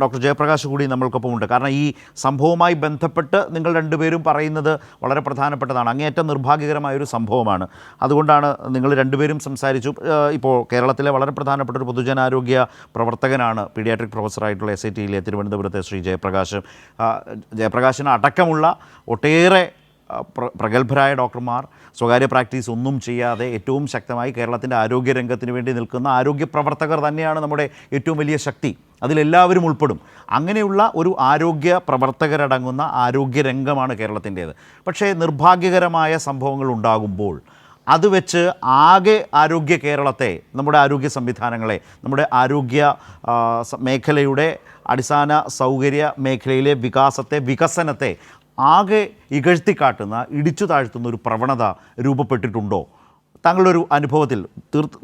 Doctor Jayaprakash കൂടി നമ്മൾക്കൊപ്പമുണ്ട്. കാരണം ഈ സംഭവവുമായി ബന്ധപ്പെട്ട് നിങ്ങൾ രണ്ടുപേരും പറയുന്നത് വളരെ പ്രധാനപ്പെട്ടതാണ്. അങ്ങേയറ്റം നിർഭാഗ്യകരമായൊരു സംഭവമാണ്. അതുകൊണ്ടാണ് നിങ്ങൾ രണ്ടുപേരും സംസാരിച്ചു. ഇപ്പോൾ കേരളത്തിലെ വളരെ പ്രധാനപ്പെട്ട ഒരു പൊതുജനാരോഗ്യ പ്രവർത്തകനാണ് പീഡിയാട്രിക് പ്രൊഫസറായിട്ടുള്ള SITയിലെ തിരുവനന്തപുരത്തെ ശ്രീ ജയപ്രകാശ്. ജയപ്രകാശിന് അടക്കമുള്ള ഒട്ടേറെ പ്രഗത്ഭരായ ഡോക്ടർമാർ സ്വകാര്യ പ്രാക്ടീസ് ഒന്നും ചെയ്യാതെ ഏറ്റവും ശക്തമായി കേരളത്തിൻ്റെ ആരോഗ്യരംഗത്തിന് വേണ്ടി നിൽക്കുന്ന ആരോഗ്യ പ്രവർത്തകർ തന്നെയാണ് നമ്മുടെ ഏറ്റവും വലിയ ശക്തി. അതിലെല്ലാവരും ഉൾപ്പെടും. അങ്ങനെയുള്ള ഒരു ആരോഗ്യ പ്രവർത്തകരടങ്ങുന്ന ആരോഗ്യരംഗമാണ് കേരളത്തിൻ്റേത്. പക്ഷേ നിർഭാഗ്യകരമായ സംഭവങ്ങൾ ഉണ്ടാകുമ്പോൾ അത് വെച്ച് ആകെ ആരോഗ്യ കേരളത്തെ, നമ്മുടെ ആരോഗ്യ സംവിധാനങ്ങളെ, നമ്മുടെ ആരോഗ്യ മേഖലയുടെ അടിസ്ഥാന സൗകര്യ മേഖലയിലെ വികസനത്തെ ആകെ ഇകഴ്ത്തിക്കാട്ടുന്ന, ഇടിച്ചു താഴ്ത്തുന്ന ഒരു പ്രവണത രൂപപ്പെട്ടിട്ടുണ്ടോ? താങ്കളുടെ ഒരു അനുഭവത്തിൽ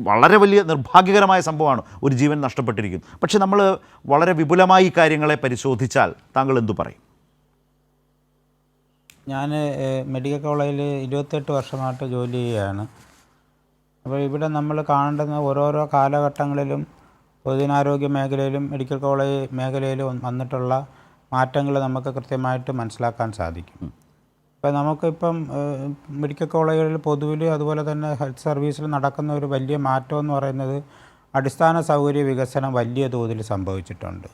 വളരെ വലിയ നിർഭാഗ്യകരമായ സംഭവമാണ്, ഒരു ജീവൻ നഷ്ടപ്പെട്ടിരിക്കുന്നു. പക്ഷെ നമ്മൾ വളരെ വിപുലമായി ഈ കാര്യങ്ങളെ പരിശോധിച്ചാൽ താങ്കൾ എന്തു പറയും? ഞാൻ മെഡിക്കൽ കോളേജിൽ 28 വർഷമായിട്ട് ജോലി ചെയ്യുകയാണ്. അപ്പോൾ ഇവിടെ നമ്മൾ കാണേണ്ടുന്ന ഓരോരോ കാലഘട്ടങ്ങളിലും പൊതുജനാരോഗ്യ മേഖലയിലും മെഡിക്കൽ കോളേജ് മേഖലയിലും വന്നിട്ടുള്ള മാറ്റങ്ങൾ നമുക്ക് കൃത്യമായിട്ട് മനസ്സിലാക്കാൻ സാധിക്കും. ഇപ്പോൾ നമുക്കിപ്പം മെഡിക്കൽ കോളേജുകളിൽ പൊതുവിൽ അതുപോലെ തന്നെ ഹെൽത്ത് സർവീസിൽ നടക്കുന്ന ഒരു വലിയ മാറ്റം എന്ന് പറയുന്നത് അടിസ്ഥാന സൗകര്യ വികസനം വലിയ തോതിൽ സംഭവിച്ചിട്ടുണ്ട്.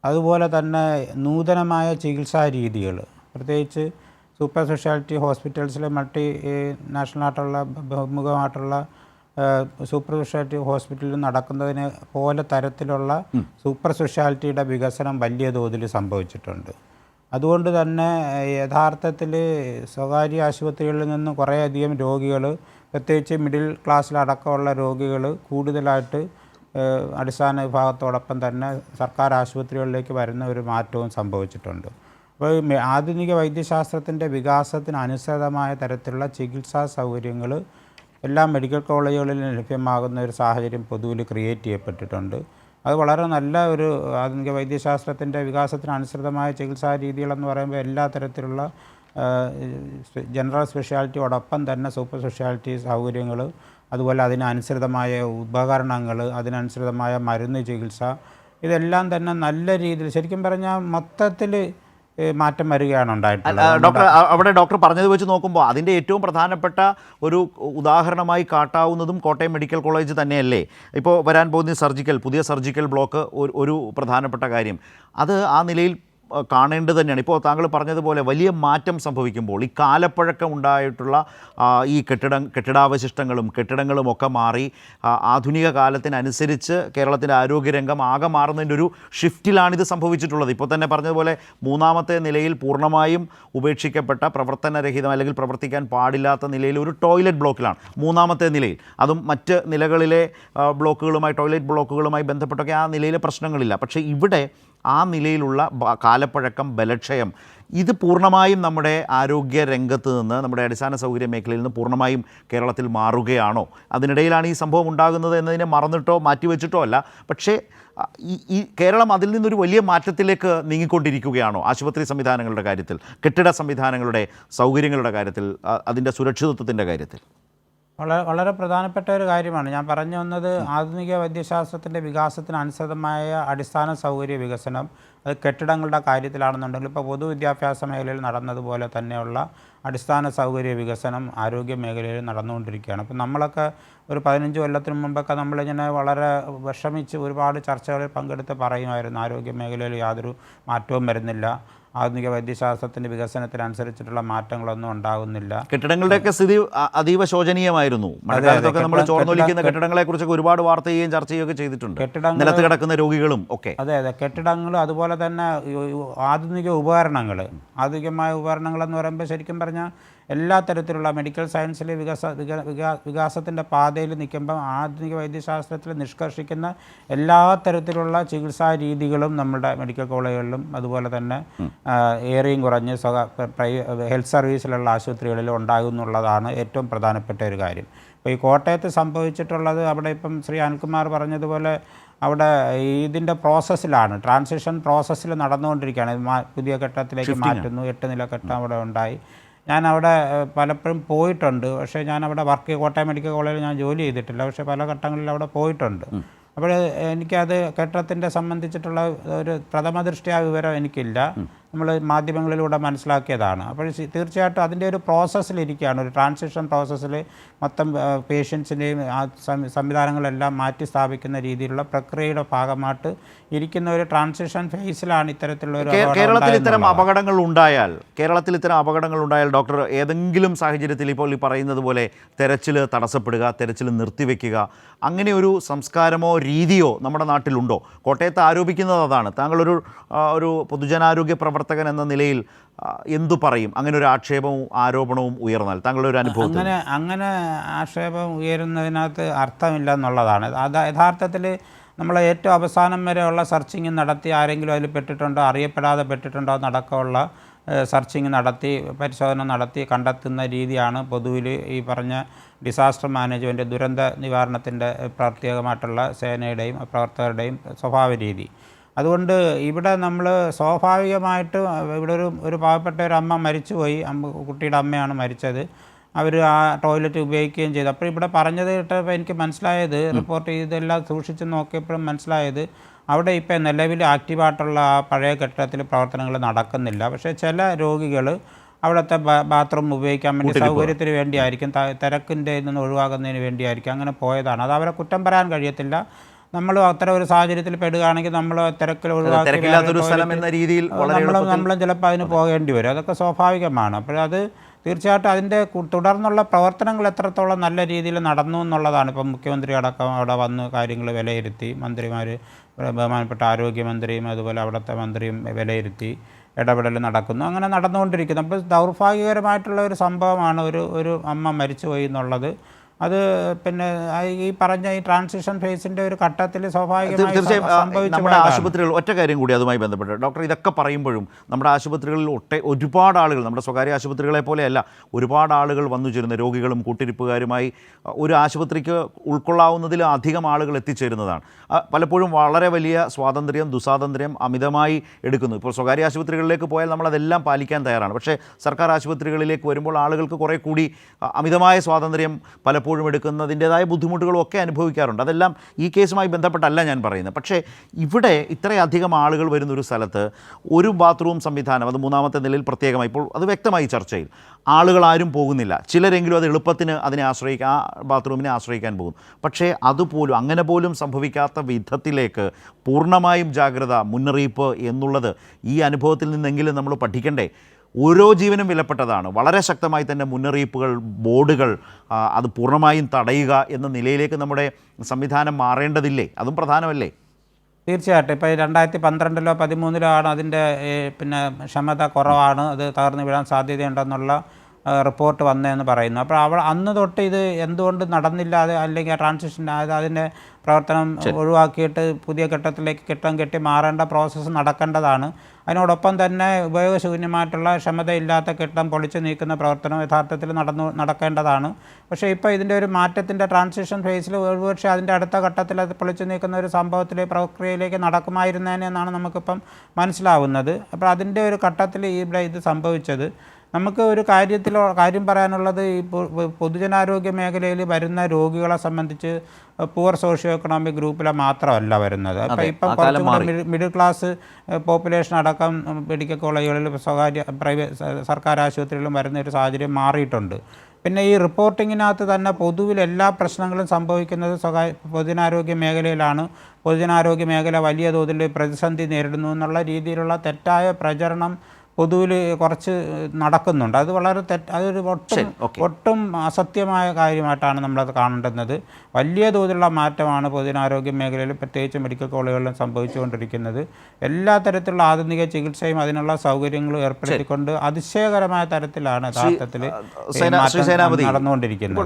അതുപോലെ തന്നെ നൂതനമായ ചികിത്സാ രീതികൾ, പ്രത്യേകിച്ച് സൂപ്പർ സ്പെഷ്യാലിറ്റി ഹോസ്പിറ്റൽസിൽ മൾട്ടി നാഷണലായിട്ടുള്ള ബഹുമുഖമായിട്ടുള്ള സൂപ്പർ സ്പെഷ്യാലിറ്റി ഹോസ്പിറ്റലിൽ നടക്കുന്നതിന് പോലെ തരത്തിലുള്ള സൂപ്പർ സ്പെഷ്യാലിറ്റിയുടെ വികസനം വലിയ തോതിൽ സംഭവിച്ചിട്ടുണ്ട്. അതുകൊണ്ട് തന്നെ യഥാർത്ഥത്തിൽ സ്വകാര്യ ആശുപത്രികളിൽ നിന്ന് കുറേയധികം രോഗികൾ, പ്രത്യേകിച്ച് മിഡിൽ ക്ലാസ്സിലടക്കമുള്ള രോഗികൾ കൂടുതലായിട്ട് അടിസ്ഥാന വിഭാഗത്തോടൊപ്പം തന്നെ സർക്കാർ ആശുപത്രികളിലേക്ക് വരുന്ന ഒരു മാറ്റവും സംഭവിച്ചിട്ടുണ്ട്. അപ്പോൾ ആധുനിക വൈദ്യശാസ്ത്രത്തിൻ്റെ വികാസത്തിന് അനുസൃതമായ തരത്തിലുള്ള ചികിത്സാ സൗകര്യങ്ങൾ എല്ലാ മെഡിക്കൽ കോളേജുകളിലും ലഭ്യമാകുന്ന ഒരു സാഹചര്യം പൊതുവിൽ ക്രിയേറ്റ് ചെയ്യപ്പെട്ടിട്ടുണ്ട്. അത് വളരെ നല്ല ഒരു ആധുനിക വൈദ്യശാസ്ത്രത്തിൻ്റെ വികാസത്തിന് അനുസൃതമായ ചികിത്സാ രീതികളെന്ന് പറയുമ്പോൾ എല്ലാ തരത്തിലുള്ള ജനറൽ സ്പെഷ്യാലിറ്റിയോടൊപ്പം തന്നെ സൂപ്പർ സ്പെഷ്യാലിറ്റി സൗകര്യങ്ങൾ, അതുപോലെ അതിനനുസൃതമായ ഉപകരണങ്ങൾ, അതിനനുസൃതമായ മരുന്ന് ചികിത്സ, ഇതെല്ലാം തന്നെ നല്ല രീതിയിൽ ശരിക്കും പറഞ്ഞാൽ മൊത്തത്തിൽ മാറ്റം വരികയാണ് ഉണ്ടായിട്ടുള്ളത്. ഡോക്ടർ പറഞ്ഞത് വെച്ച് നോക്കുമ്പോൾ അതിൻ്റെ ഏറ്റവും പ്രധാനപ്പെട്ട ഒരു ഉദാഹരണമായി കാട്ടാവുന്നതും കോട്ടയം മെഡിക്കൽ കോളേജ് തന്നെയല്ലേ? ഇപ്പോൾ വരാൻ പോകുന്ന പുതിയ സർജിക്കൽ ബ്ലോക്ക് ഒരു പ്രധാനപ്പെട്ട കാര്യം. അത് ആ നിലയിൽ കാണേണ്ടത് തന്നെയാണ്. ഇപ്പോൾ താങ്കൾ പറഞ്ഞതുപോലെ വലിയ മാറ്റം സംഭവിക്കുമ്പോൾ ഈ കാലപ്പഴക്കം ഉണ്ടായിട്ടുള്ള ഈ കെട്ടിടാവശിഷ്ടങ്ങളും കെട്ടിടങ്ങളും ഒക്കെ മാറി ആധുനിക കാലത്തിനനുസരിച്ച് കേരളത്തിൻ്റെ ആരോഗ്യരംഗം ആകെ മാറുന്നതിൻ്റെ ഒരു ഷിഫ്റ്റിലാണിത് സംഭവിച്ചിട്ടുള്ളത്. ഇപ്പോൾ തന്നെ പറഞ്ഞതുപോലെ 3ാമത്തെ നിലയിൽ പൂർണ്ണമായും ഉപേക്ഷിക്കപ്പെട്ട പ്രവർത്തനരഹിതം അല്ലെങ്കിൽ പ്രവർത്തിക്കാൻ പാടില്ലാത്ത നിലയിൽ ഒരു ടോയ്ലറ്റ് ബ്ലോക്കിലാണ് 3ാമത്തെ നിലയിൽ. അതും മറ്റ് നിലകളിലെ ടോയ്ലറ്റ് ബ്ലോക്കുകളുമായി ബന്ധപ്പെട്ടൊക്കെ ആ നിലയിലെ പ്രശ്നങ്ങളില്ല. പക്ഷേ ഇവിടെ ആ നിലയിലുള്ള കാലപ്പഴക്കം, ബലക്ഷയം, ഇത് പൂർണ്ണമായും നമ്മുടെ ആരോഗ്യ രംഗത്ത് നിന്ന്, നമ്മുടെ അടിസ്ഥാന സൗകര്യ മേഖലയിൽ നിന്ന് പൂർണ്ണമായും കേരളത്തിൽ മാറുകയാണോ? അതിനിടയിലാണ് ഈ സംഭവം ഉണ്ടാകുന്നത് എന്നതിനെ മറന്നിട്ടോ മാറ്റിവെച്ചിട്ടോ അല്ല. പക്ഷേ ഈ കേരളം അതിൽ നിന്നൊരു വലിയ മാറ്റത്തിലേക്ക് നീങ്ങിക്കൊണ്ടിരിക്കുകയാണോ? ആശുപത്രി സംവിധാനങ്ങളുടെ കാര്യത്തിൽ, കെട്ടിട സംവിധാനങ്ങളുടെ സൗകര്യങ്ങളുടെ കാര്യത്തിൽ, അതിൻ്റെ സുരക്ഷിതത്വത്തിൻ്റെ കാര്യത്തിൽ വളരെ പ്രധാനപ്പെട്ട ഒരു കാര്യമാണ് ഞാൻ പറഞ്ഞു വന്നത്. ആധുനിക വൈദ്യശാസ്ത്രത്തിൻ്റെ വികാസത്തിന് അനുസൃതമായ അടിസ്ഥാന സൗകര്യ വികസനം, അത് കെട്ടിടങ്ങളുടെ കാര്യത്തിലാണെന്നുണ്ടെങ്കിൽ ഇപ്പോൾ പൊതുവിദ്യാഭ്യാസ മേഖലയിൽ നടന്നതുപോലെ തന്നെയുള്ള അടിസ്ഥാന സൗകര്യ വികസനം ആരോഗ്യ മേഖലയിൽ നടന്നുകൊണ്ടിരിക്കുകയാണ്. അപ്പോൾ നമ്മളൊക്കെ ഒരു 15 കൊല്ലത്തിന് മുമ്പൊക്കെ നമ്മളിങ്ങനെ വളരെ വിഷമിച്ച് ഒരുപാട് ചർച്ചകളിൽ പങ്കെടുത്ത് പറയുമായിരുന്നു, ആരോഗ്യ മേഖലയിൽ യാതൊരു മാറ്റവും വരുന്നില്ല, ആധുനിക വൈദ്യശാസ്ത്രത്തിൻ്റെ വികസനത്തിനനുസരിച്ചിട്ടുള്ള മാറ്റങ്ങളൊന്നും ഉണ്ടാകുന്നില്ല. കെട്ടിടങ്ങളുടെയൊക്കെ സ്ഥിതി അതീവ ശോചനീയമായിരുന്നു. മഴക്കാലത്തൊക്കെ നമ്മൾ ചോർന്നൊലിക്കുന്ന കെട്ടിടങ്ങളെക്കുറിച്ചൊക്കെ ഒരുപാട് വാർത്ത ചെയ്യുകയും ചർച്ച ചെയ്യുകയൊക്കെ ചെയ്തിട്ടുണ്ട്. നിലത്ത് കിടക്കുന്ന രോഗികളും ഒക്കെ. അതെ, കെട്ടിടങ്ങൾ, അതുപോലെ തന്നെ ആധുനിക ആധുനികമായ ഉപകരണങ്ങളെന്ന് പറയുമ്പോൾ ശരിക്കും പറഞ്ഞാൽ എല്ലാ തരത്തിലുള്ള മെഡിക്കൽ സയൻസിൽ വികാസത്തിൻ്റെ പാതയിൽ നിൽക്കുമ്പം ആധുനിക വൈദ്യശാസ്ത്രത്തിൽ നിഷ്കർഷിക്കുന്ന എല്ലാ തരത്തിലുള്ള ചികിത്സാ രീതികളും നമ്മുടെ മെഡിക്കൽ കോളേജുകളിലും അതുപോലെ തന്നെ ഏറെയും കുറഞ്ഞ് ഹെൽത്ത് സർവീസിലുള്ള ആശുപത്രികളിലും ഉണ്ടാകുന്നുള്ളതാണ് ഏറ്റവും പ്രധാനപ്പെട്ട ഒരു കാര്യം. ഇപ്പോൾ ഈ കോട്ടയത്ത് സംഭവിച്ചിട്ടുള്ളത്, അവിടെ ഇപ്പം ശ്രീ അനിൽകുമാർ പറഞ്ഞതുപോലെ അവിടെ ഇതിൻ്റെ പ്രോസസ്സിലാണ്, ട്രാൻസിഷൻ പ്രോസസ്സിൽ നടന്നുകൊണ്ടിരിക്കുകയാണ്. പുതിയ കെട്ടിടത്തിലേക്ക് മാറ്റുന്നു. 8 നില കെട്ടിടം അവിടെ ഉണ്ടായി. ഞാൻ അവിടെ പലപ്പോഴും പോയിട്ടുണ്ട്. പക്ഷേ ഞാൻ അവിടെ കോട്ടയം മെഡിക്കൽ കോളേജിൽ ഞാൻ ജോലി ചെയ്തിട്ടില്ല. പക്ഷേ പല ഘട്ടങ്ങളിൽ അവിടെ പോയിട്ടുണ്ട്. അപ്പോൾ എനിക്കത് കെട്ടിടത്തിൻ്റെ സംബന്ധിച്ചിട്ടുള്ള ഒരു പ്രഥമ ദൃഷ്ട്യാ വിവരം എനിക്കില്ല. നമ്മൾ മാധ്യമങ്ങളിലൂടെ മനസ്സിലാക്കിയതാണ്. അപ്പോൾ തീർച്ചയായിട്ടും അതിൻ്റെ ഒരു പ്രോസസ്സിലിരിക്കുകയാണ്, ഒരു ട്രാൻസിഷൻ പ്രോസസ്സിൽ മൊത്തം പേഷ്യൻസിൻ്റെയും സംവിധാനങ്ങളെല്ലാം മാറ്റി സ്ഥാപിക്കുന്ന രീതിയിലുള്ള പ്രക്രിയയുടെ ഭാഗമായിട്ട് ഇരിക്കുന്ന ഒരു ട്രാൻസിഷൻ ഫേസിലാണ് ഇത്തരത്തിലുള്ള ഒരു കേരളത്തിൽ ഇത്തരം അപകടങ്ങൾ ഉണ്ടായാൽ ഡോക്ടർ, ഏതെങ്കിലും സാഹചര്യത്തിൽ ഇപ്പോൾ ഈ പറയുന്നത് പോലെ തെരച്ചിൽ തടസ്സപ്പെടുക, തെരച്ചിൽ നിർത്തിവെക്കുക, അങ്ങനെ ഒരു സംസ്കാരമോ രീതിയോ നമ്മുടെ നാട്ടിലുണ്ടോ? കോട്ടയത്ത് ആരോപിക്കുന്നത് അതാണ്. താങ്കളൊരു പൊതുജനാരോഗ്യ പ്രവർത്തകൻ എന്ന നിലയിൽ എന്തു പറയും അങ്ങനെ ഒരു ആക്ഷേപവും ആരോപണവും ഉയർന്നാൽ? താങ്കളുടെ ഒരു അനുഭവം. അങ്ങനെ ആക്ഷേപം ഉയരുന്നതിനകത്ത് അർത്ഥമില്ല എന്നുള്ളതാണ്. അത് യഥാർത്ഥത്തിൽ നമ്മൾ ഏറ്റവും അവസാനം വരെയുള്ള സെർച്ചിങ് നടത്തി ആരെങ്കിലും അതിൽ പെട്ടിട്ടുണ്ടോ, അറിയപ്പെടാതെ പെട്ടിട്ടുണ്ടോ എന്നടക്കമുള്ള സെർച്ചിങ് നടത്തി പരിശോധന നടത്തി കണ്ടെത്തുന്ന രീതിയാണ് പൊതുവിൽ ഈ പറഞ്ഞ ഡിസാസ്റ്റർ മാനേജ്മെൻറ്റ്, ദുരന്ത നിവാരണത്തിൻ്റെ പ്രത്യേകമായിട്ടുള്ള സേനയുടെയും പ്രവർത്തകരുടെയും സ്വഭാവ രീതി. അതുകൊണ്ട് ഇവിടെ നമ്മൾ സ്വാഭാവികമായിട്ട് ഇവിടെ ഒരു പാവപ്പെട്ട ഒരു അമ്മ മരിച്ചുപോയി, കുട്ടിയുടെ അമ്മയാണ് മരിച്ചത്. അവർ ആ ടോയ്ലറ്റ് ഉപയോഗിക്കുകയും ചെയ്തു. അപ്പോൾ ഇവിടെ പറഞ്ഞത് കേട്ടപ്പോൾ എനിക്ക് മനസ്സിലായത്, റിപ്പോർട്ട് ചെയ്തെല്ലാം സൂക്ഷിച്ച് നോക്കിയപ്പോഴും മനസ്സിലായത്, അവിടെ ഇപ്പോൾ നിലവിൽ ആക്റ്റീവായിട്ടുള്ള ആ പഴയ കെട്ടിടത്തിൽ പ്രവർത്തനങ്ങൾ നടക്കുന്നില്ല. പക്ഷേ ചില രോഗികൾ അവിടുത്തെ ബാത്റൂം ഉപയോഗിക്കാൻ വേണ്ടി സൗകര്യത്തിന് വേണ്ടിയായിരിക്കും, തിരക്കിൻ്റെ നിന്ന് ഒഴിവാകുന്നതിന് വേണ്ടിയായിരിക്കും അങ്ങനെ പോയതാണ്. അത് അവരെ കുറ്റം പറയാൻ കഴിയത്തില്ല. നമ്മൾ അത്തരം ഒരു സാഹചര്യത്തിൽ പെടുകയാണെങ്കിൽ നമ്മൾ തിരക്കിൽ ഒഴിവാക്കി നമ്മളും ചിലപ്പോൾ അതിന് പോകേണ്ടി വരും. അതൊക്കെ സ്വാഭാവികമാണ്. അപ്പോൾ അത് തീർച്ചയായിട്ടും അതിൻ്റെ തുടർന്നുള്ള പ്രവർത്തനങ്ങൾ എത്രത്തോളം നല്ല രീതിയിൽ നടന്നു എന്നുള്ളതാണ്. ഇപ്പം മുഖ്യമന്ത്രി അടക്കം അവിടെ വന്ന് കാര്യങ്ങൾ വിലയിരുത്തി, മന്ത്രിമാർ, ബഹുമാനപ്പെട്ട ആരോഗ്യമന്ത്രിയും അതുപോലെ അവിടുത്തെ മന്ത്രിയും വിലയിരുത്തി ഇടപെടൽ നടക്കുന്നു, അങ്ങനെ നടന്നുകൊണ്ടിരിക്കുന്നു. അപ്പോൾ ദൗർഭാഗ്യകരമായിട്ടുള്ള ഒരു സംഭവമാണ് ഒരു അമ്മ മരിച്ചുപോയി എന്നുള്ളത്. അത് പിന്നെ ഈ പറഞ്ഞ ഈ ട്രാൻസിഷൻ ഫേസിൻ്റെ ഒരു ഘട്ടത്തിൽ തീർച്ചയായും നമ്മുടെ ആശുപത്രികൾ, ഒറ്റ കാര്യം കൂടി അതുമായി ബന്ധപ്പെട്ട് ഡോക്ടർ, ഇതൊക്കെ പറയുമ്പോഴും നമ്മുടെ ആശുപത്രികളിൽ ഒരുപാട് ആളുകൾ, നമ്മുടെ സ്വകാര്യ ആശുപത്രികളെ പോലെയല്ല, ഒരുപാട് ആളുകൾ വന്നു ചേരുന്ന രോഗികളും കൂട്ടിരിപ്പുകാരുമായി ഒരു ആശുപത്രിക്ക് ഉൾക്കൊള്ളാവുന്നതിൽ അധികം ആളുകൾ എത്തിച്ചേരുന്നതാണ്. പലപ്പോഴും വളരെ വലിയ സ്വാതന്ത്ര്യം, ദുസ്വാതന്ത്ര്യം അമിതമായി എടുക്കുന്നു. ഇപ്പോൾ സ്വകാര്യ ആശുപത്രികളിലേക്ക് പോയാൽ നമ്മളതെല്ലാം പാലിക്കാൻ തയ്യാറാണ്. പക്ഷേ സർക്കാർ ആശുപത്രികളിലേക്ക് വരുമ്പോൾ ആളുകൾക്ക് കുറേ കൂടി അമിതമായ സ്വാതന്ത്ര്യം പലപ്പോഴും എടുക്കുന്നതിൻ്റേതായ ബുദ്ധിമുട്ടുകളും ഒക്കെ അനുഭവിക്കാറുണ്ട്. അതെല്ലാം ഈ കേസുമായി ബന്ധപ്പെട്ടല്ല ഞാൻ പറയുന്നത്. പക്ഷേ ഇവിടെ ഇത്രയധികം ആളുകൾ വരുന്നൊരു സ്ഥലത്ത് ഒരു ബാത്റൂം സംവിധാനം, അത് മൂന്നാമത്തെ നിലയിൽ പ്രത്യേകമായി, ഇപ്പോൾ അത് വ്യക്തമായി ചർച്ചയിൽ ആളുകൾ ആരും പോകുന്നില്ല. ചിലരെങ്കിലും അത് എളുപ്പത്തിന് ആ ബാത്റൂമിനെ ആശ്രയിക്കാൻ പോകും. പക്ഷേ അതുപോലും അങ്ങനെ പോലും സംഭവിക്കാത്ത വിധത്തിലേക്ക് പൂർണ്ണമായും ജാഗ്രത, മുന്നറിയിപ്പ് എന്നുള്ളത് ഈ അനുഭവത്തിൽ നിന്നെങ്കിലും നമ്മൾ പഠിക്കണ്ടേ? ഓരോ ജീവനും വിലപ്പെട്ടതാണ്. വളരെ ശക്തമായി തന്നെ മുന്നറിയിപ്പുകൾ, ബോർഡുകൾ, അത് പൂർണ്ണമായും തടയുക എന്ന നിലയിലേക്ക് നമ്മുടെ സംവിധാനം മാറേണ്ടതില്ലേ? അതും പ്രധാനമല്ലേ? തീർച്ചയായിട്ടും. ഇപ്പോൾ 2012-ലോ 2013-ലോ ആണ് അതിൻ്റെ പിന്നെ ക്ഷമത കുറവാണ്, അത് തകർന്നു വീഴാൻ സാധ്യതയുണ്ടെന്നുള്ള റിപ്പോർട്ട് വന്നതെന്ന് പറയുന്നു. അപ്പോൾ അന്ന് തൊട്ട് ഇത് എന്തുകൊണ്ട് നടന്നില്ലാതെ, അല്ലെങ്കിൽ ആ ട്രാൻസിഷൻ അതിൻ്റെ പ്രവർത്തനം ഒഴിവാക്കിയിട്ട് പുതിയ കെട്ടിടത്തിലേക്ക് കെട്ടിടം കെട്ടി മാറേണ്ട പ്രോസസ്സ് നടക്കേണ്ടതാണ്. അതിനോടൊപ്പം തന്നെ ഉപയോഗശൂന്യമായിട്ടുള്ള ക്ഷമതയില്ലാത്ത കെട്ടിടം പൊളിച്ചു നീക്കുന്ന പ്രവർത്തനം യഥാർത്ഥത്തിൽ നടക്കേണ്ടതാണ്. പക്ഷേ ഇപ്പോൾ ഇതിൻ്റെ ഒരു മാറ്റത്തിൻ്റെ ട്രാൻസിഷൻ ഫേസിൽ ഒരുപക്ഷെ അതിൻ്റെ അടുത്ത ഘട്ടത്തിൽ അത് പൊളിച്ചു നീക്കുന്ന ഒരു പ്രക്രിയയിലേക്ക് നടക്കുമായിരുന്നേനെന്നാണ് നമുക്കിപ്പം മനസ്സിലാവുന്നത്. അപ്പോൾ അതിൻ്റെ ഒരു ഘട്ടത്തിൽ ഇവിടെ ഇത് സംഭവിച്ചത്. നമുക്ക് ഒരു കാര്യം പറയാനുള്ളത്, ഈ പൊതുജനാരോഗ്യ മേഖലയിൽ വരുന്ന രോഗികളെ സംബന്ധിച്ച് പുവർ സോഷ്യോ എക്കണോമിക് ഗ്രൂപ്പിലെ മാത്രമല്ല വരുന്നത്. അപ്പോൾ ഇപ്പം കുറച്ചും കൂടെ മിഡിൽ ക്ലാസ് പോപ്പുലേഷൻ അടക്കം മെഡിക്കൽ കോളേജുകളിൽ, സർക്കാർ ആശുപത്രികളിലും വരുന്ന ഒരു സാഹചര്യം മാറിയിട്ടുണ്ട്. പിന്നെ ഈ റിപ്പോർട്ടിങ്ങിനകത്ത് തന്നെ പൊതുവിൽ എല്ലാ പ്രശ്നങ്ങളും സംഭവിക്കുന്നത് പൊതുജനാരോഗ്യ മേഖലയിലാണ്. പൊതുജനാരോഗ്യ മേഖല വലിയ തോതിൽ പ്രതിസന്ധി നേരിടുന്നു എന്നുള്ള രീതിയിലുള്ള തെറ്റായ പ്രചരണം പൊതുവിൽ കുറച്ച് നടക്കുന്നുണ്ട്. അത് വളരെ അതൊരു ഒട്ടും അസത്യമായ കാര്യമായിട്ടാണ് നമ്മളത് കാണേണ്ടുന്നത്. വലിയ തോതിലുള്ള മാറ്റമാണ് പൊതുജനാരോഗ്യ മേഖലയിൽ, പ്രത്യേകിച്ച് മെഡിക്കൽ കോളേജുകളിലും സംഭവിച്ചുകൊണ്ടിരിക്കുന്നത്. എല്ലാ തരത്തിലുള്ള ആധുനിക ചികിത്സയും അതിനുള്ള സൗകര്യങ്ങളും ഏർപ്പെടുത്തിക്കൊണ്ട് അതിശയകരമായ തരത്തിലാണ് യഥാർത്ഥത്തിൽ നടന്നുകൊണ്ടിരിക്കുന്നത്.